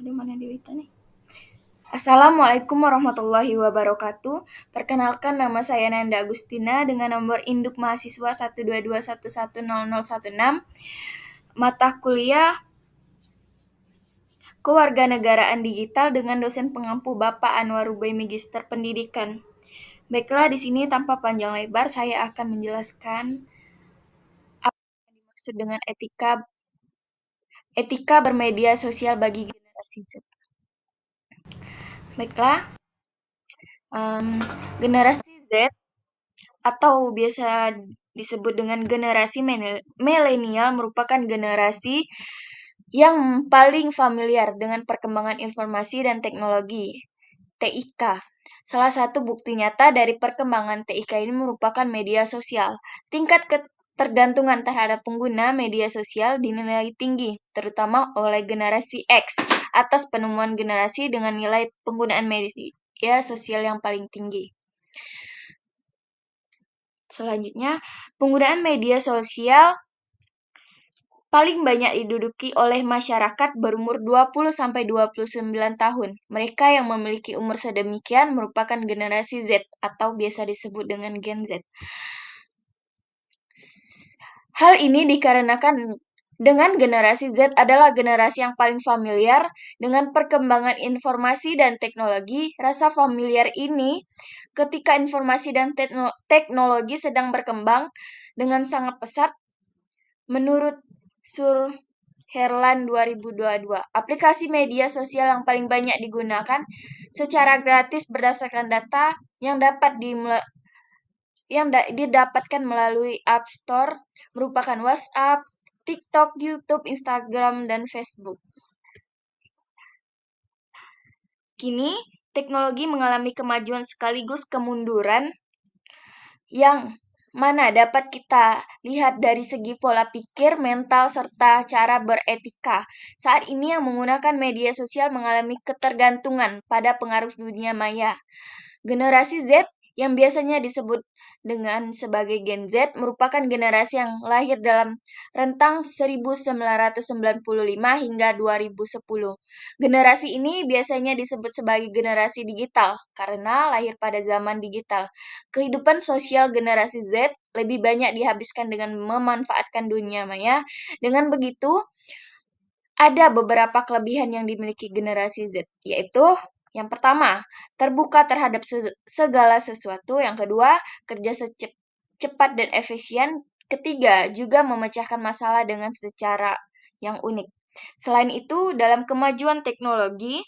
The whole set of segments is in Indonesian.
Aduh, mana Dewita nih? Assalamualaikum warahmatullahi wabarakatuh. Perkenalkan, nama saya Nanda Agustina dengan nomor induk mahasiswa 122110016. Mata kuliah Kewarganegaraan Digital dengan dosen pengampu Bapak Anwar Ubay Magister Pendidikan. Baiklah, di sini tanpa panjang lebar saya akan menjelaskan apa yang dimaksud dengan etika bermedia sosial bagi generasi Z. Baiklah, generasi Z atau biasa disebut dengan generasi milenial merupakan generasi yang paling familiar dengan perkembangan informasi dan teknologi (TIK). Salah satu bukti nyata dari perkembangan TIK ini merupakan media sosial. Tingkat ketergantungan terhadap pengguna media sosial dinilai tinggi, terutama oleh generasi X, atas penemuan generasi dengan nilai penggunaan media sosial yang paling tinggi. Selanjutnya, penggunaan media sosial paling banyak diduduki oleh masyarakat berumur 20-29 tahun. Mereka yang memiliki umur sedemikian merupakan generasi Z atau biasa disebut dengan Gen Z. Hal ini dikarenakan dengan generasi Z adalah generasi yang paling familiar dengan perkembangan informasi dan teknologi. Rasa familiar ini ketika informasi dan teknologi sedang berkembang dengan sangat pesat. Menurut Herland 2022, aplikasi media sosial yang paling banyak digunakan secara gratis berdasarkan data yang didapatkan melalui App Store merupakan WhatsApp, TikTok, YouTube, Instagram, dan Facebook. Kini, teknologi mengalami kemajuan sekaligus kemunduran yang mana dapat kita lihat dari segi pola pikir, mental, serta cara beretika. Saat ini yang menggunakan media sosial mengalami ketergantungan pada pengaruh dunia maya. Generasi Z yang biasanya disebut dengan sebagai Gen Z merupakan generasi yang lahir dalam rentang 1995 hingga 2010. Generasi ini biasanya disebut sebagai generasi digital karena lahir pada zaman digital. Kehidupan sosial generasi Z lebih banyak dihabiskan dengan memanfaatkan dunia maya. Dengan begitu, ada beberapa kelebihan yang dimiliki generasi Z, yaitu yang pertama, terbuka terhadap segala sesuatu. Yang kedua, kerja cepat dan efisien. Ketiga, juga memecahkan masalah dengan secara yang unik. Selain itu, dalam kemajuan teknologi,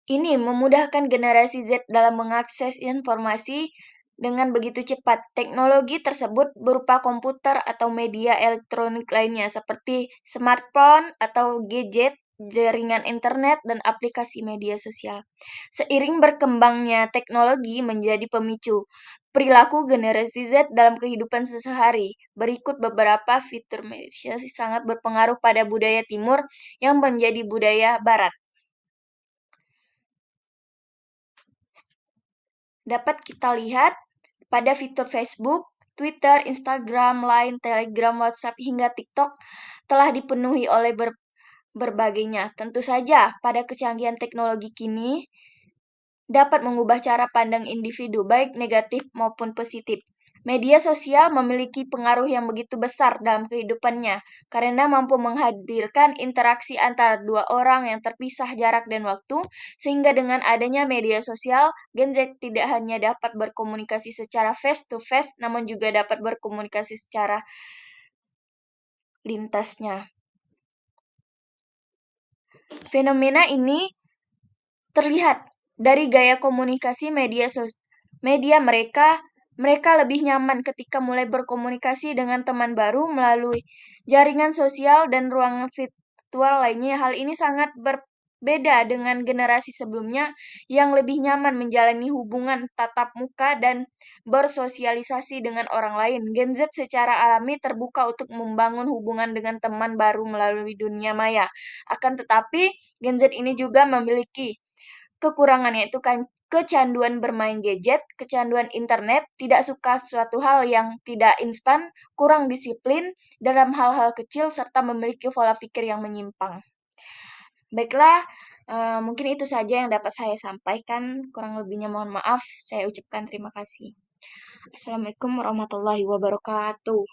ini memudahkan generasi Z dalam mengakses informasi dengan begitu cepat. Teknologi tersebut berupa komputer atau media elektronik lainnya seperti smartphone atau gadget, jaringan internet, dan aplikasi media sosial. Seiring berkembangnya teknologi menjadi pemicu perilaku generasi Z dalam kehidupan sehari-hari. Berikut beberapa fitur media sangat berpengaruh pada budaya timur yang menjadi budaya barat. Dapat kita lihat pada fitur Facebook, Twitter, Instagram, Line, Telegram, WhatsApp, hingga TikTok telah dipenuhi oleh berbagainya. Tentu saja, pada kecanggihan teknologi kini dapat mengubah cara pandang individu, baik negatif maupun positif. Media sosial memiliki pengaruh yang begitu besar dalam kehidupannya karena mampu menghadirkan interaksi antara dua orang yang terpisah jarak dan waktu, sehingga dengan adanya media sosial, Gen Z tidak hanya dapat berkomunikasi secara face-to-face, namun juga dapat berkomunikasi secara lintasnya. Fenomena ini terlihat dari gaya komunikasi media mereka lebih nyaman ketika mulai berkomunikasi dengan teman baru melalui jaringan sosial dan ruangan virtual lainnya. Hal ini sangat berbeda dengan generasi sebelumnya yang lebih nyaman menjalani hubungan tatap muka dan bersosialisasi dengan orang lain. Gen Z secara alami terbuka untuk membangun hubungan dengan teman baru melalui dunia maya. Akan tetapi, Gen Z ini juga memiliki kekurangan, yaitu kecanduan bermain gadget, kecanduan internet, tidak suka suatu hal yang tidak instan, kurang disiplin dalam hal-hal kecil, serta memiliki pola pikir yang menyimpang. Baiklah, mungkin itu saja yang dapat saya sampaikan. Kurang lebihnya mohon maaf. Saya ucapkan terima kasih. Assalamualaikum warahmatullahi wabarakatuh.